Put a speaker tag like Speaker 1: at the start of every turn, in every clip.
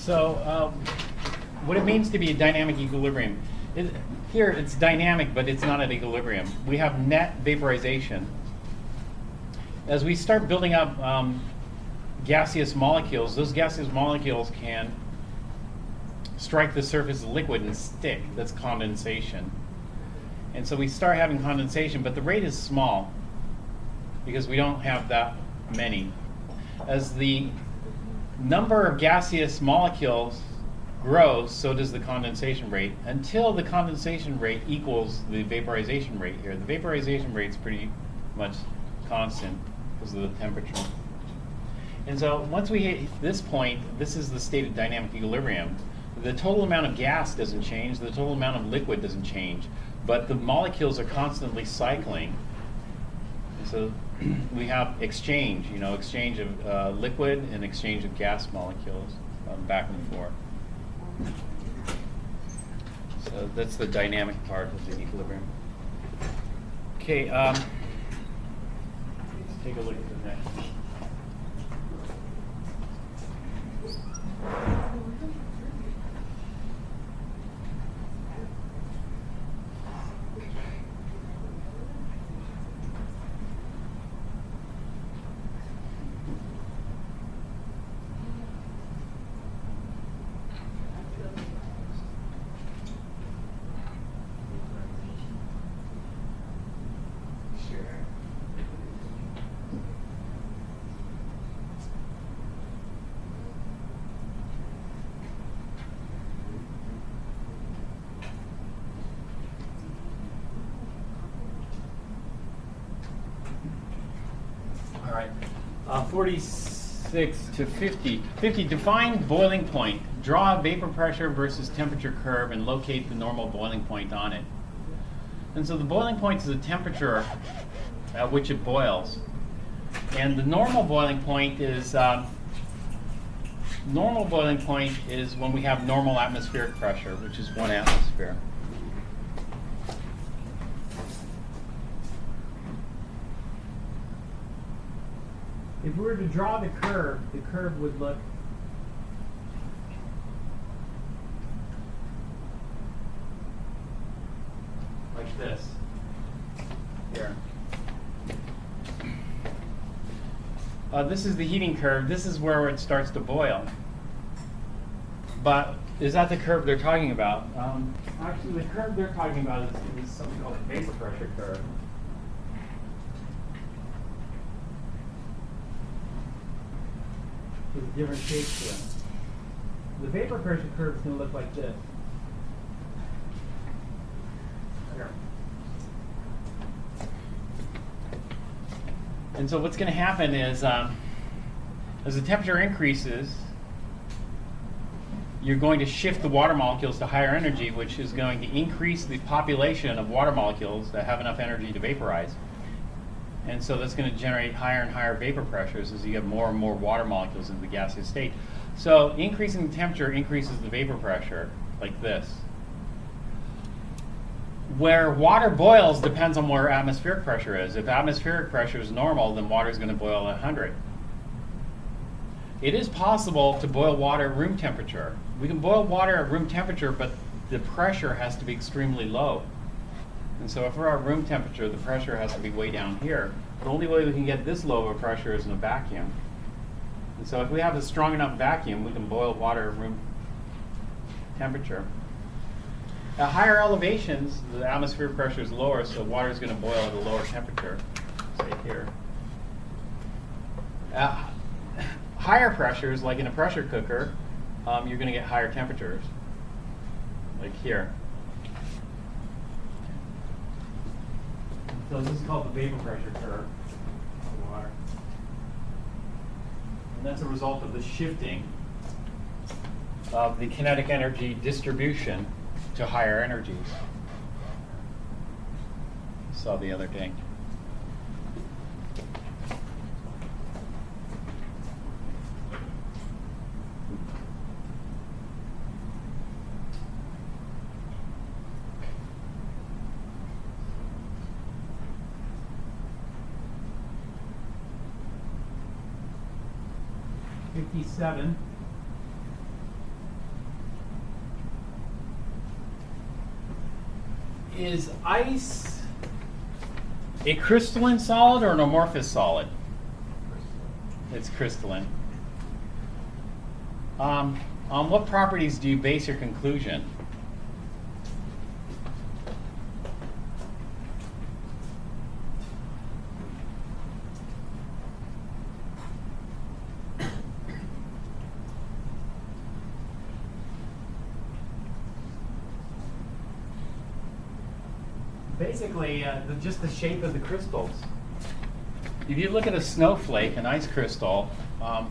Speaker 1: So what it means to be a dynamic equilibrium. Here it's dynamic, but it's not at equilibrium. We have net vaporization. As we start building up gaseous molecules, those gaseous molecules can strike the surface of liquid and stick. That's condensation. And so we start having condensation, but the rate is small because we don't have that many. As the number of gaseous molecules grows, so does the condensation rate, until the condensation rate equals the vaporization rate here. The vaporization rate is pretty much constant because of the temperature. And so once we hit this point, this is the state of dynamic equilibrium. The total amount of gas doesn't change, the total amount of liquid doesn't change, but the molecules are constantly cycling. And so we have exchange, exchange of liquid and exchange of gas molecules back and forth. So that's the dynamic part of the equilibrium. Okay, let's take a look at the next. All right, 46 to 50. 50, define boiling point. Draw a vapor pressure versus temperature curve and locate the normal boiling point on it. And so the boiling point is the temperature at which it boils. And the normal boiling point is when we have normal atmospheric pressure, which is 1 atmosphere. If we were to draw the curve would look like this here. This is the heating curve. This is where it starts to boil. But is that the curve they're talking about? Actually, the curve they're talking about is something called the vapor pressure curve. With different shapes to it. The vapor pressure curve is going to look like this. Here. And so what's going to happen is, as the temperature increases, you're going to shift the water molecules to higher energy, which is going to increase the population of water molecules that have enough energy to vaporize. And so that's going to generate higher and higher vapor pressures as you get more and more water molecules in the gaseous state. So increasing the temperature increases the vapor pressure, like this. Where water boils depends on where atmospheric pressure is. If atmospheric pressure is normal, then water is going to boil at 100. It is possible to boil water at room temperature. We can boil water at room temperature, but the pressure has to be extremely low. And so if we're at room temperature, the pressure has to be way down here. The only way we can get this low of a pressure is in a vacuum. And so if we have a strong enough vacuum, we can boil water at room temperature. At higher elevations, the atmospheric pressure is lower, so water is going to boil at a lower temperature, say here. At higher pressures, like in a pressure cooker, you're going to get higher temperatures, like here. So this is called the vapor pressure curve of water. And that's a result of the shifting of the kinetic energy distribution to higher energies. Saw the other day. Is ice a crystalline solid or an amorphous solid? It's crystalline. On what properties do you base your conclusion? Basically, just the shape of the crystals. If you look at a snowflake, an ice crystal,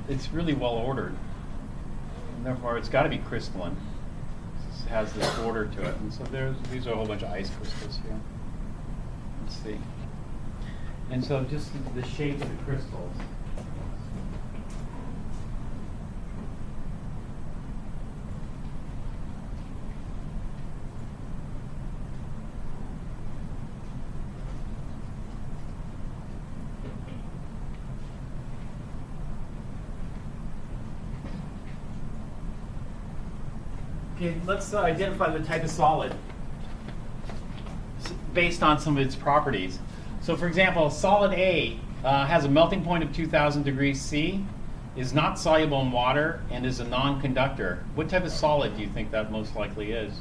Speaker 1: it's really well ordered. And therefore, it's got to be crystalline. It has this order to it. And so these are a whole bunch of ice crystals here. Let's see. And so just the shape of the crystals. Okay, let's identify the type of solid based on some of its properties. So for example, solid A has a melting point of 2000 degrees C, is not soluble in water, and is a non-conductor. What type of solid do you think that most likely is?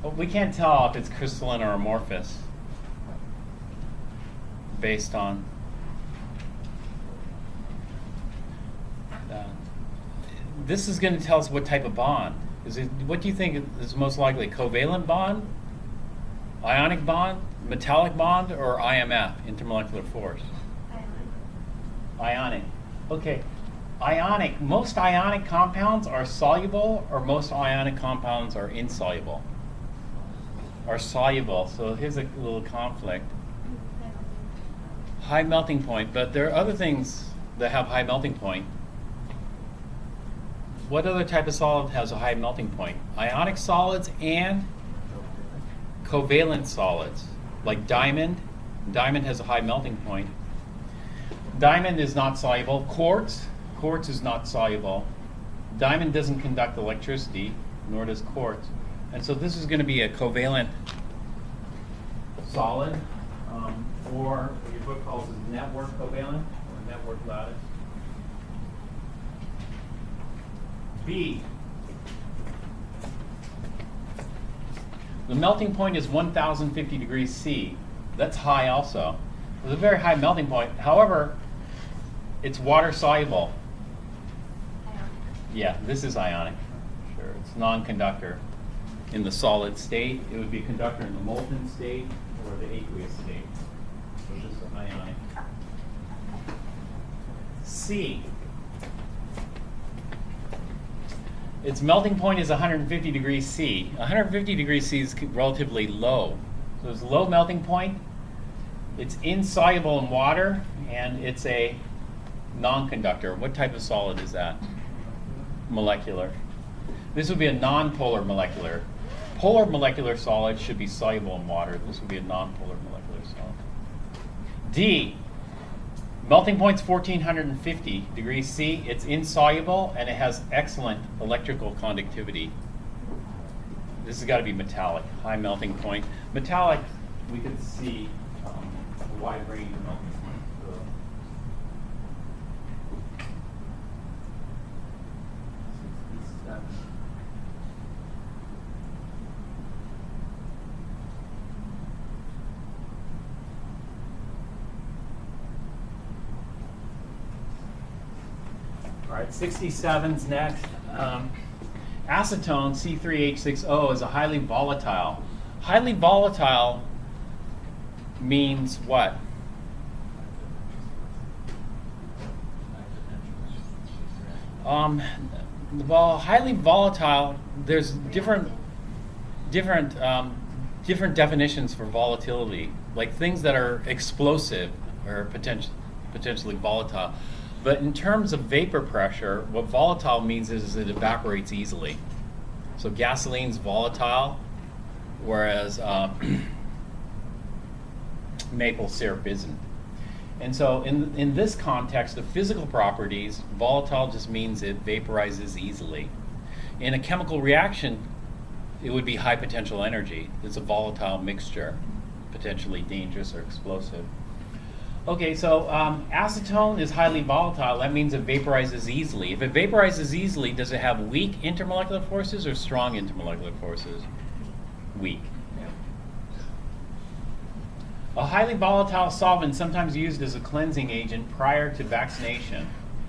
Speaker 1: Well, we can't tell if it's crystalline or amorphous based on this is going to tell us what type of bond. What do you think is most likely? Covalent bond, ionic bond, metallic bond, or IMF, intermolecular force? Ionic. Okay. Ionic. Most ionic compounds are soluble, or most ionic compounds are insoluble? Are soluble. So here's a little conflict. High melting point, but there are other things that have high melting point. What other type of solid has a high melting point? Ionic solids and covalent solids, like diamond. Diamond has a high melting point. Diamond is not soluble. Quartz is not soluble. Diamond doesn't conduct electricity, nor does quartz. And so this is going to be a covalent solid, or what your book calls it network covalent, or network lattice. B. The melting point is 1050 degrees C. That's high also. It's a very high melting point. However, it's water soluble. Yeah, this is ionic. Sure, it's non-conductor. In the solid state, it would be a conductor in the molten state or the aqueous state. So this is ionic. C. Its melting point is 150 degrees C. 150 degrees C is relatively low. So it's a low melting point. It's insoluble in water, and it's a non-conductor. What type of solid is that? Molecular. This would be a non-polar molecular. Polar molecular solids should be soluble in water. This would be a non-polar molecular solid. D. Melting point's 1450 degrees C. It's insoluble, and it has excellent electrical conductivity. This has got to be metallic, high melting point. Metallic, we can see a wide range of melting points. All right, 67's next. Acetone, C3H6O, is a highly volatile. Highly volatile means what? Well, highly volatile, there's different definitions for volatility. Like things that are explosive are potentially volatile. But in terms of vapor pressure, what volatile means is it evaporates easily. So gasoline's volatile, whereas maple syrup isn't. And so in this context of physical properties, volatile just means it vaporizes easily. In a chemical reaction, it would be high potential energy. It's a volatile mixture, potentially dangerous or explosive. Okay, so acetone is highly volatile. That means it vaporizes easily. If it vaporizes easily, does it have weak intermolecular forces or strong intermolecular forces? Weak. A highly volatile solvent, sometimes used as a cleansing agent prior to vaccination.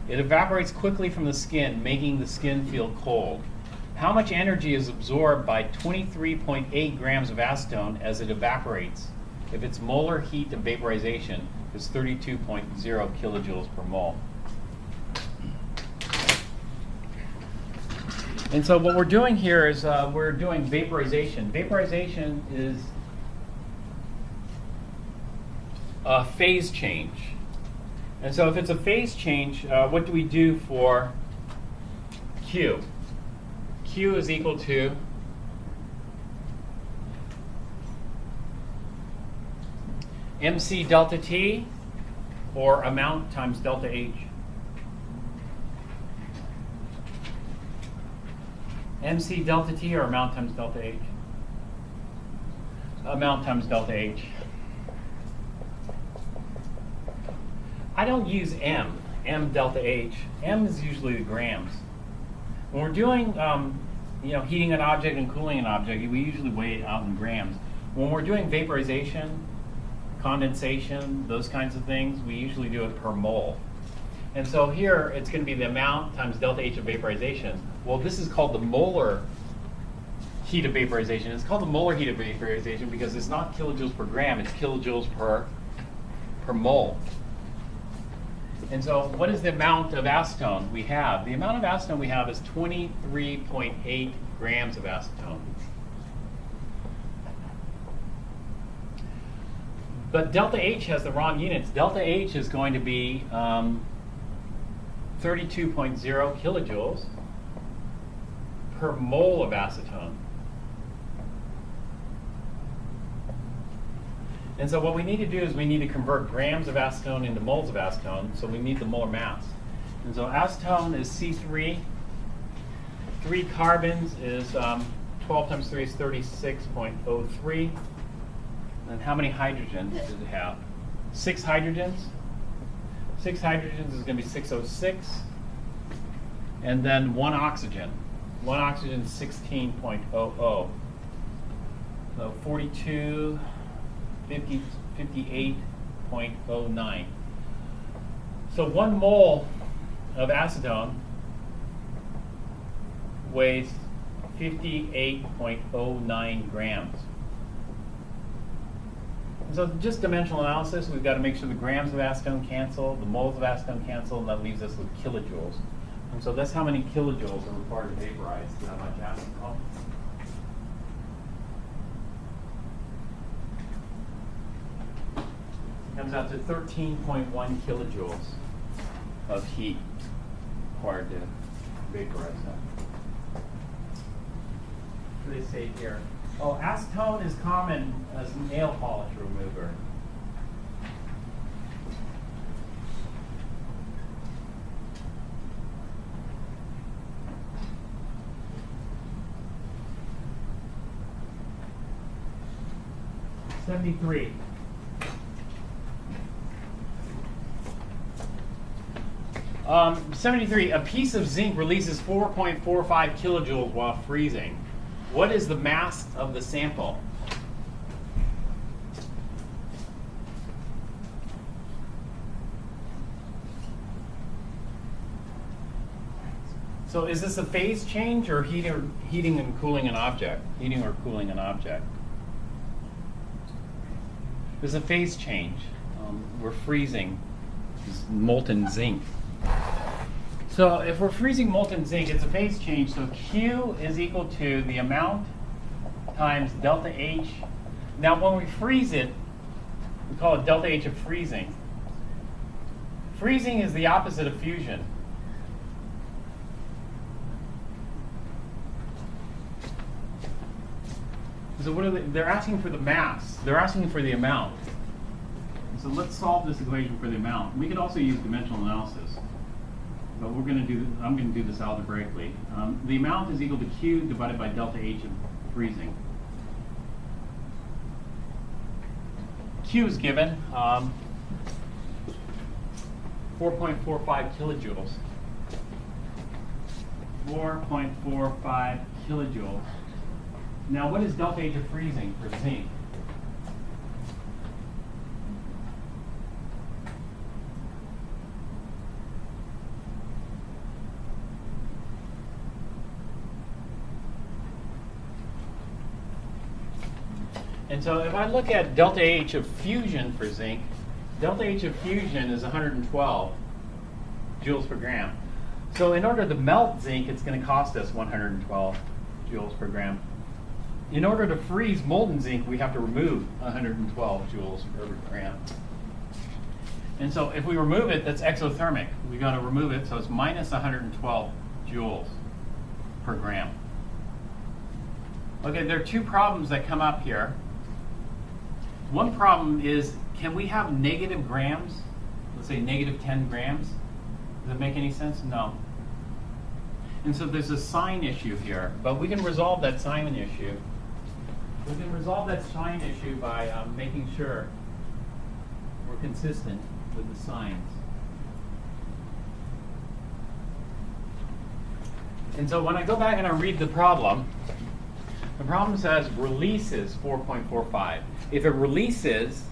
Speaker 1: It evaporates quickly from the skin, making the skin feel cold. How much energy is absorbed by 23.8 grams of acetone as it evaporates if its molar heat of vaporization is 32.0 kilojoules per mole? And so what we're doing here is we're doing vaporization. Vaporization is a phase change. And so if it's a phase change, what do we do for Q? Q is equal to MC delta T, or amount times delta H. MC delta T or amount times delta H? Amount times delta H. I don't use M delta H. M is usually the grams. When we're doing heating an object and cooling an object, we usually weigh it out in grams. When we're doing vaporization, condensation, those kinds of things, we usually do it per mole. And so here, it's going to be the amount times delta H of vaporization. Well, this is called the molar heat of vaporization. It's called the molar heat of vaporization because it's not kilojoules per gram, it's kilojoules per mole. And so what is the amount of acetone we have? The amount of acetone we have is 23.8 grams of acetone. But delta H has the wrong units. Delta H is going to be 32.0 kilojoules per mole of acetone. And so what we need to do is we need to convert grams of acetone into moles of acetone, so we need the molar mass. And so acetone is C3. 3 carbons is 12 times 3 is 36.03. And how many hydrogens does it have? 6 hydrogens. 6 hydrogens is going to be 606. And then 1 oxygen. 1 oxygen is 16.00. So 42, 50, 58.09. So 1 mole of acetone weighs 58.09 grams. So just dimensional analysis, we've got to make sure the grams of acetone cancel, the moles of acetone cancel, and that leaves us with kilojoules. And so that's how many kilojoules are required to vaporize that much acetone. Comes out to 13.1 kilojoules of heat required to vaporize that. What do they say here? Oh, acetone is common as nail polish remover. '73. '73. A piece of zinc releases 4.45 kilojoules while freezing. What is the mass of the sample? So is this a phase change or heating and cooling an object? Heating or cooling an object? There's a phase change. We're freezing this molten zinc. So if we're freezing molten zinc, it's a phase change. So Q is equal to the amount times delta H. Now when we freeze it, we call it delta H of freezing. Freezing is the opposite of fusion. So what are they're asking for the mass. They're asking for the amount. So let's solve this equation for the amount. We could also use dimensional analysis, but I'm going to do this algebraically. The amount is equal to Q divided by delta H of freezing. Q is given 4.45 kilojoules. 4.45 kilojoules. Now, what is delta H of freezing for zinc? And so if I look at delta H of fusion for zinc, delta H of fusion is 112 joules per gram. So in order to melt zinc, it's going to cost us 112 joules per gram. In order to freeze molten zinc, we have to remove 112 joules per gram. And so if we remove it, that's exothermic. We've got to remove it, so it's minus 112 joules per gram. Okay, there are two problems that come up here. One problem is, can we have negative grams? Let's say negative 10 grams. Does that make any sense? No. And so there's a sign issue here, but we can resolve that sign issue. We can resolve that sign issue by making sure we're consistent with the signs. And so when I go back and I read the problem says releases 4.45. If it releases,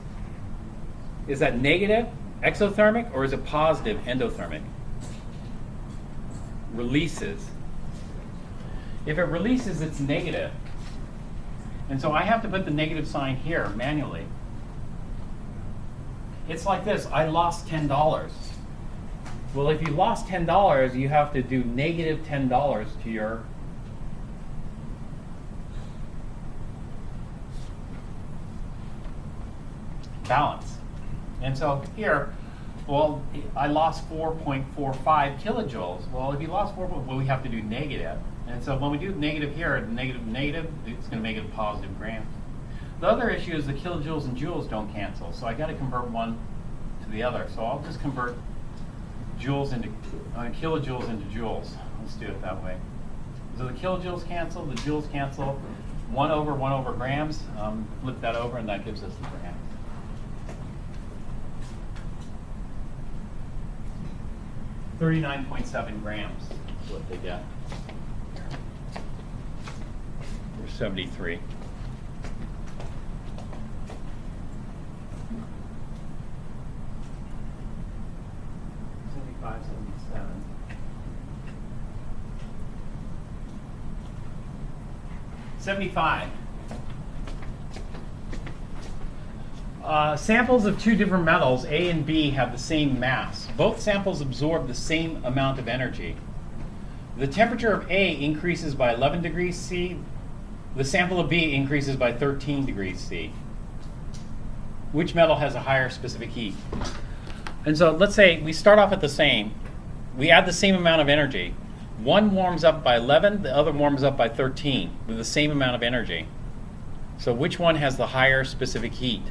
Speaker 1: is that negative, exothermic, or is it positive, endothermic? Releases. If it releases, it's negative. And so I have to put the negative sign here manually. It's like this, I lost $10. Well, if you lost $10, you have to do negative $10 to your balance. And so here, well, I lost 4.45 kilojoules. Well, if you lost 4, well, we have to do negative. And so when we do negative here, negative, it's going to make it a positive gram. The other issue is the kilojoules and joules don't cancel. So I got to convert one to the other. So I'll just convert joules into kilojoules into joules. Let's do it that way. So the kilojoules cancel, the joules cancel. 1 over grams. Flip that over, and that gives us the gram. $39.7 grams is what they get. Or 73. 75, 77. 75. Samples of two different metals, A and B, have the same mass. Both samples absorb the same amount of energy. The temperature of A increases by 11 degrees C. The sample of B increases by 13 degrees C. Which metal has a higher specific heat? And so let's say we start off at the same. We add the same amount of energy. One warms up by 11, the other warms up by 13 with the same amount of energy. So which one has the higher specific heat?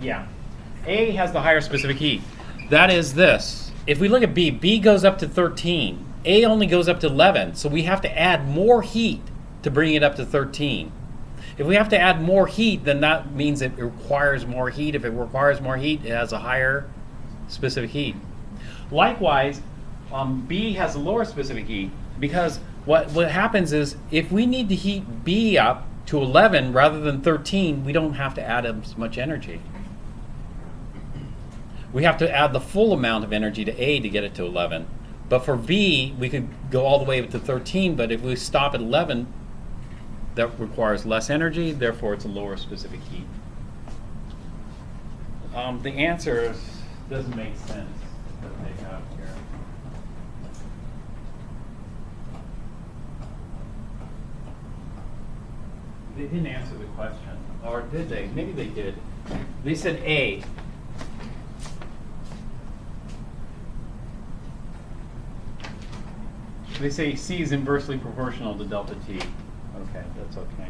Speaker 1: Yeah. A has the higher specific heat. That is this. If we look at B, B goes up to 13. A only goes up to 11. So we have to add more heat to bring it up to 13. If we have to add more heat, then that means it requires more heat. If it requires more heat, it has a higher specific heat. Likewise, B has a lower specific heat, because what happens is if we need to heat B up to 11 rather than 13, we don't have to add as much energy. We have to add the full amount of energy to A to get it to 11. But for B, we could go all the way to 13, but if we stop at 11, that requires less energy, therefore it's a lower specific heat. The answer doesn't make sense that they have here. They didn't answer the question, or did they? Maybe they did. They said A. They say C is inversely proportional to delta T. Okay, that's okay.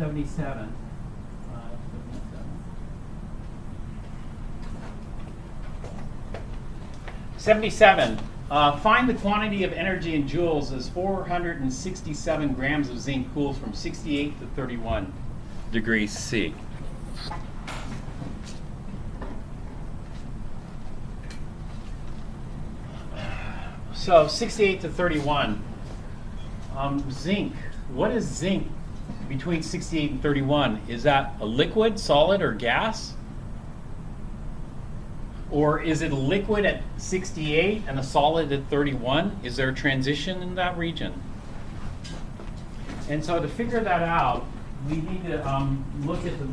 Speaker 1: $77. 77. Find the quantity of energy in joules as 467 grams of zinc cools from 68 to 31 degrees C. So 68 to 31. Zinc. What is zinc between 68 and 31? Is that a liquid, solid, or gas? Or is it a liquid at 68 and a solid at 31? Is there a transition in that region? And so to figure that out, we need to look at the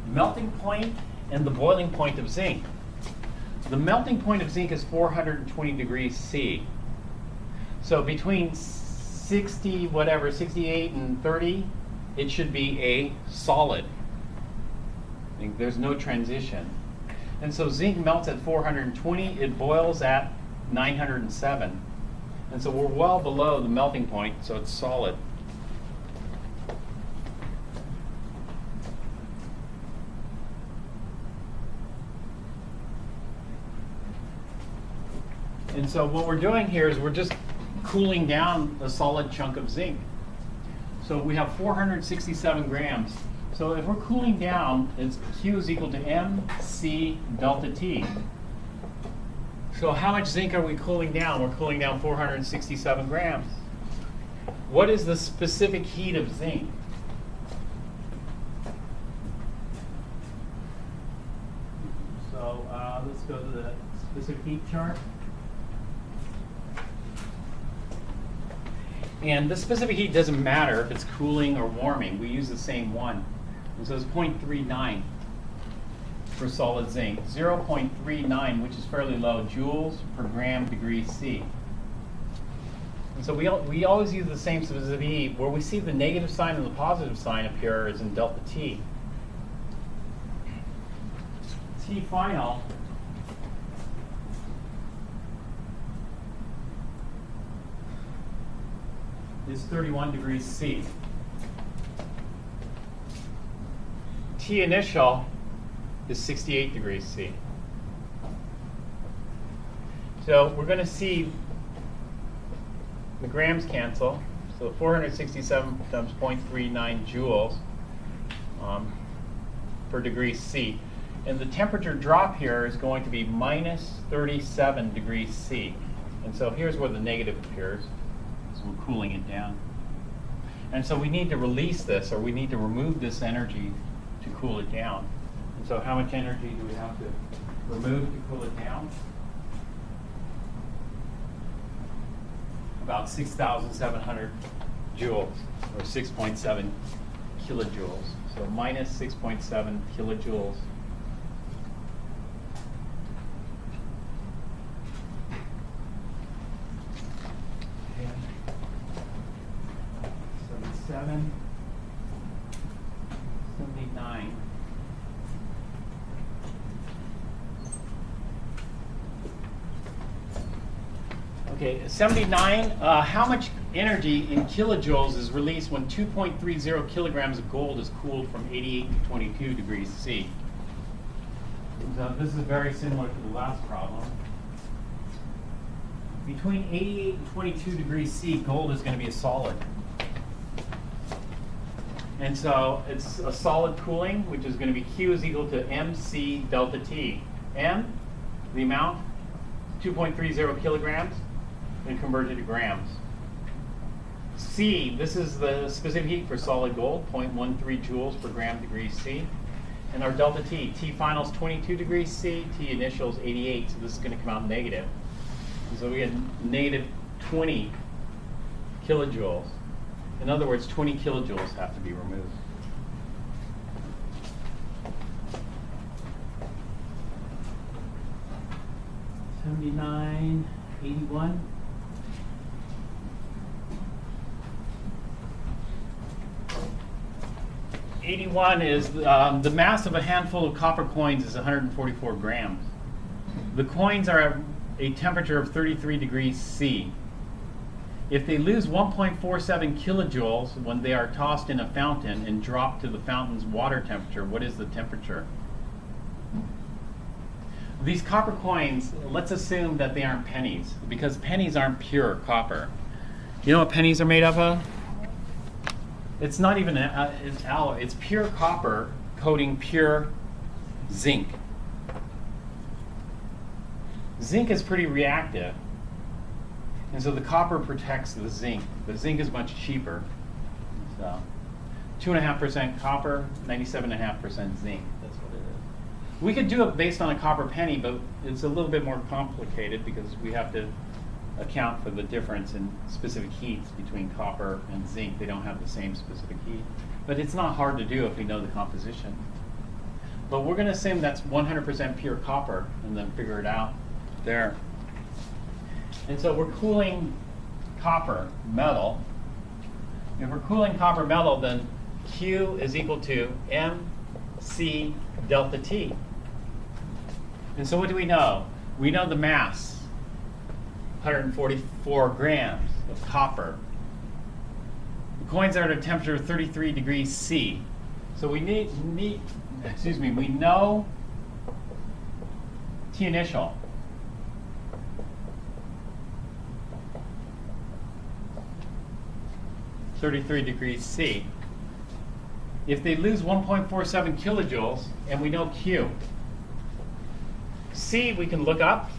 Speaker 1: melting point and the boiling point of zinc. The melting point of zinc is 420 degrees C. So between 68 and 30, it should be a solid. There's no transition. And so zinc melts at 420, it boils at 907. And so we're well below the melting point, so it's solid. And so what we're doing here is we're just cooling down a solid chunk of zinc. So we have 467 grams. So if we're cooling down, it's Q is equal to MC delta T. So how much zinc are we cooling down? We're cooling down 467 grams. What is the specific heat of zinc? So let's go to the specific heat chart. And the specific heat doesn't matter if it's cooling or warming. We use the same one. And so it's 0.39 for solid zinc. 0.39, which is fairly low, joules per gram degree C. And so we always use the same specific heat. Where we see the negative sign and the positive sign appear is in delta T. T final is 31 degrees C. T initial is 68 degrees C. So we're going to see the grams cancel. So 467 times 0.39 joules per degree C. And the temperature drop here is going to be minus 37 degrees C. And so here's where the negative appears. So we're cooling it down. And so we need to release this, or we need to remove this energy to cool it down. And so how much energy do we have to remove to cool it down? About 6,700 joules, or 6.7 kilojoules. So minus 6.7 kilojoules. And 77, 79. Okay, 79, how much energy in kilojoules is released when 2.30 kilograms of gold is cooled from 88 to 22 degrees C? So this is very similar to the last problem. Between 88 and 22 degrees C, gold is going to be a solid. And so it's a solid cooling, which is going to be Q is equal to MC delta T. M, the amount, 2.30 kilograms, and converted to grams. C, this is the specific heat for solid gold, 0.13 joules per gram degrees C. And our delta T, T final is 22 degrees C, T initial is 88, so this is going to come out negative. And so we get negative 20 kilojoules. In other words, 20 kilojoules have to be removed. 79, 81. Is the mass of a handful of copper coins is 144 grams. The coins are at a temperature of 33 degrees C. If they lose 1.47 kilojoules when they are tossed in a fountain and drop to the fountain's water temperature, what is the temperature? These copper coins, let's assume that they aren't pennies, because pennies aren't pure copper. You know what pennies are made up of? It's not even it's alloy. It's pure copper coating pure zinc. Zinc is pretty reactive, and so the copper protects the zinc. The zinc is much cheaper. So 2.5% copper, 97.5% zinc. That's what it is. We could do it based on a copper penny, but it's a little bit more complicated because we have to account for the difference in specific heats between copper and zinc. They don't have the same specific heat. But it's not hard to do if we know the composition. But we're going to assume that's 100% pure copper and then figure it out there. And so we're cooling copper metal. If we're cooling copper metal, then Q is equal to mc delta T. And so what do we know? We know the mass. 144 grams of copper. The coins are at a temperature of 33 degrees C. So we we know T initial. (33°C). If they lose 1.47 kilojoules, and we know Q. C we can look up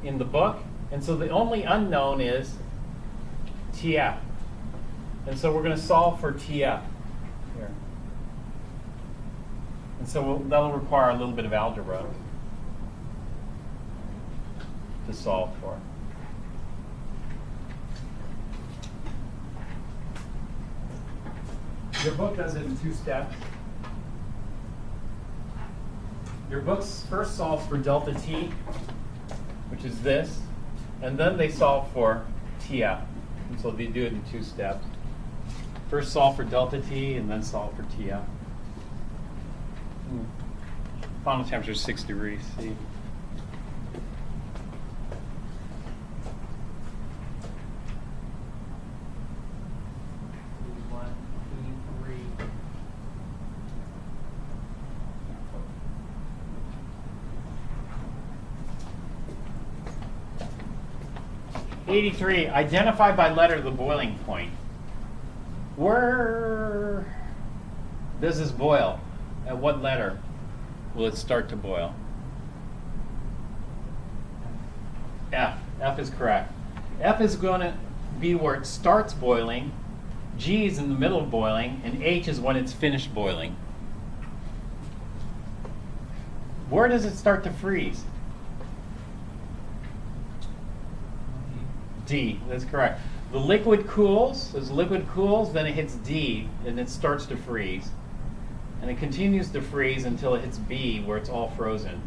Speaker 1: in the book, and so the only unknown is TF. And so we're going to solve for TF here. And so that'll require a little bit of algebra to solve for. Your book does it in 2 steps. Your books first solve for delta T, which is this, and then they solve for TF. And so they do it in 2 steps. First solve for delta T, and then solve for TF. Final temperature is 6 degrees C. Identify by letter the boiling point. Where does this boil? At what letter will it start to boil? F. F is correct. F is going to be where it starts boiling, G is in the middle of boiling, and H is when it's finished boiling. Where does it start to freeze? D, that's correct. The liquid cools, as liquid cools, then it hits D, and it starts to freeze. And it continues to freeze until it hits B, where it's all frozen.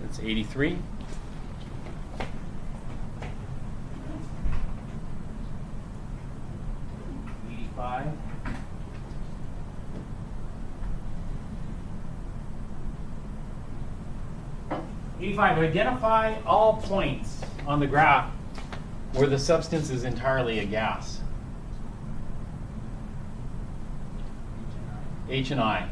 Speaker 1: That's 83. To identify all points on the graph where the substance is entirely a gas. H and I.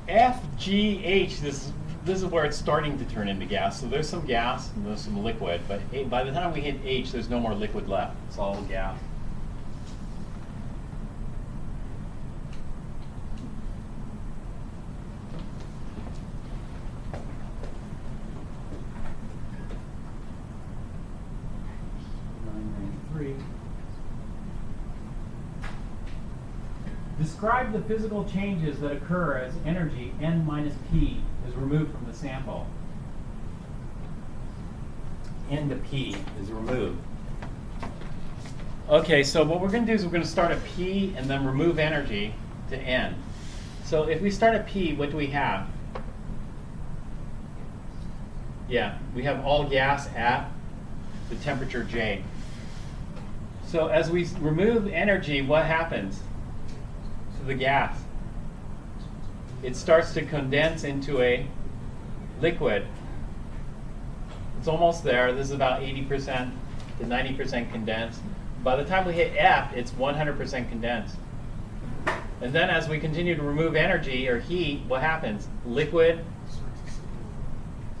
Speaker 1: F, G, H, this is where it's starting to turn into gas. So there's some gas and there's some liquid, but by the time we hit H, there's no more liquid left. It's all gas. Describe the physical changes that occur as energy N minus P is removed from the sample. N to P is removed. Okay, so what we're going to do is we're going to start at P and then remove energy to N. So if we start at P, what do we have? Yeah, we have all gas at the temperature J. So as we remove energy, what happens to the gas? It starts to condense into a liquid. It's almost there. This is about 80% to 90% condensed. By the time we hit F, it's 100% condensed. And then as we continue to remove energy or heat, what happens? Liquid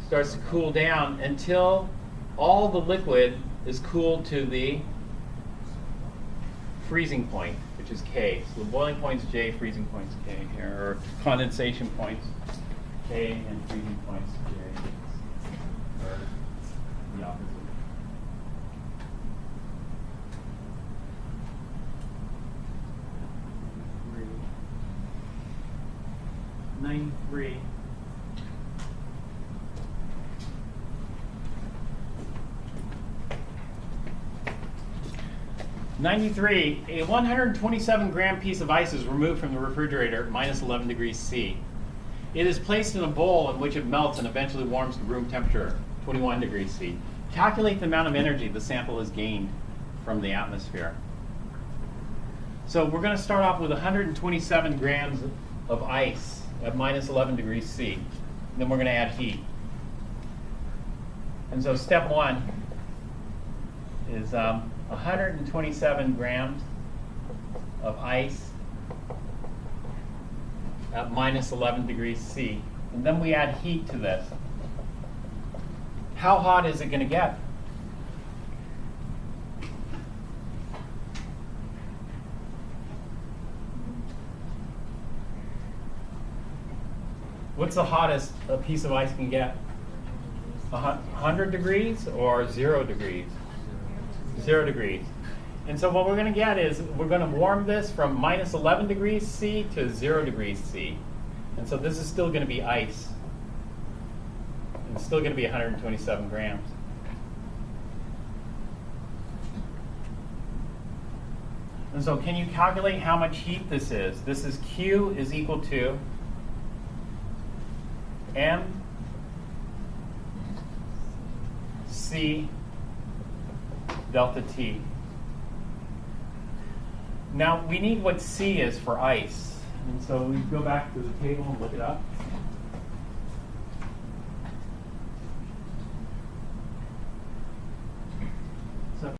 Speaker 1: starts to cool down until all the liquid is cooled to the freezing point, which is K. So the boiling point is J, freezing point is K here, or condensation points K and freezing points J, or the opposite. Ninety-three. A 127 gram piece of ice is removed from the refrigerator at minus 11 degrees C. It is placed in a bowl in which it melts and eventually warms to room temperature, 21 degrees C. Calculate the amount of energy the sample has gained from the atmosphere. So we're going to start off with 127 grams of ice at minus 11 degrees C. And then we're going to add heat. And so step one is 127 grams of ice at minus 11 degrees C. And then we add heat to this. How hot is it going to get? What's the hottest a piece of ice can get? 100 degrees or 0 degrees? 0 degrees. And so what we're going to get is we're going to warm this from minus 11 degrees C to 0 degrees C. And so this is still going to be ice. And it's still going to be 127 grams. And so can you calculate how much heat this is? This is Q is equal to M C delta T. Now we need what C is for ice. And so we go back to the table and look it up.